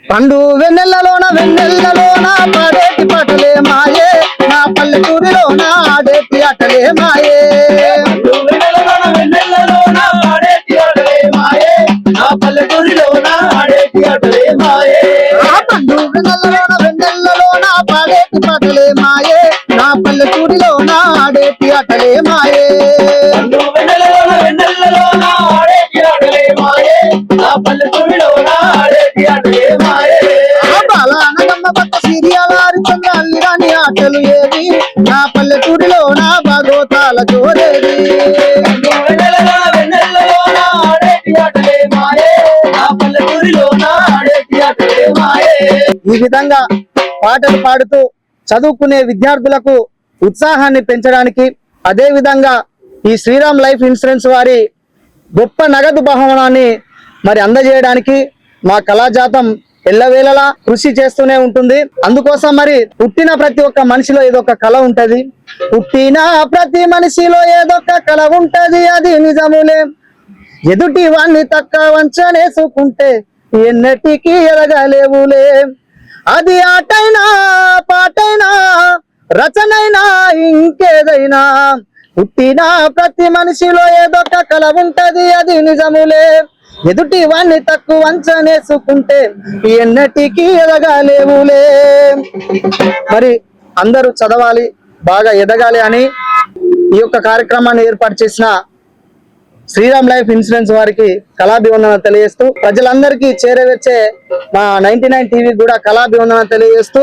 పండు వెన్నెలలోన పాడేటి పాటలే మాయే, నా పల్లెటూరిలోన ఆడేటి ఆటలే మాయే. వెన్నెలలోన పాడేటి ఆటలే మాయే, నా పల్లెటూరిలోన ఆడేటి ఆటలే మాయే. పండు వెన్నెలలోన పాడేటి పాటలే మాయే, నా పల్లెటూరిలోన ఆడేటి ఆటలే మాయే. వెన్నెలలోన ఆడేటి ఆటలే మాయే, నా పల్లెటూరిలోన ఆడేటి ఆటలే మాయే. బాలానగమ్మ పక్క సిరియాలారి చంద్రాల్ని రాని ఆటలు ఏవి, నా పల్లెటూరిలోన భాగవతాల జోరేది. వెన్నెలలోన ఆడేటి ఆటలే మాయే, నా పల్లెటూరిలోన ఆడేటి ఆటలే మాయే. ఈ విధంగా పాటలు పాడుతూ చదువుకునే విద్యార్థులకు ఉత్సాహాన్ని పెంచడానికి, అదే విధంగా ఈ శ్రీరామ్ లైఫ్ ఇన్సూరెన్స్ వారి గొప్ప నగదు బహుమానాన్ని మరి అందజేయడానికి మా కళాజాతం ఎల్లవేళలా కృషి చేస్తూనే ఉంటుంది. అందుకోసం మరి పుట్టిన ప్రతి ఒక్క మనిషిలో ఏదో ఒక కళ ఉంటది, పుట్టిన ప్రతి మనిషిలో ఏదొక కళ ఉంటది, అది నిజములే. ఎదుటి వాణ్ణి తక్కువ వంచనేసుకుంటే ఎన్నటికీ ఎదగలేవులే. అది ఆటైనా పాటైనా రచనైనా ఇంకేదైనా, పుట్టిన ప్రతి మనిషిలో ఏదొక కళ ఉంటది, అది నిజములే. ఎదుటి వాణ్ణి తక్కువ వంచనేసుకుంటే ఎన్నటికీ ఎదగలేవులే. మరి అందరూ చదవాలి, బాగా ఎదగాలి అని ఈ యొక్క కార్యక్రమాన్ని ఏర్పాటు చేసిన శ్రీరామ్ లైఫ్ ఇన్సూరెన్స్ వారికి కళాభివందన తెలియజేస్తూ, ప్రజలందరికీ చేరవేర్చే మా 99 టీవీ కూడా కళాభివందన తెలియజేస్తూ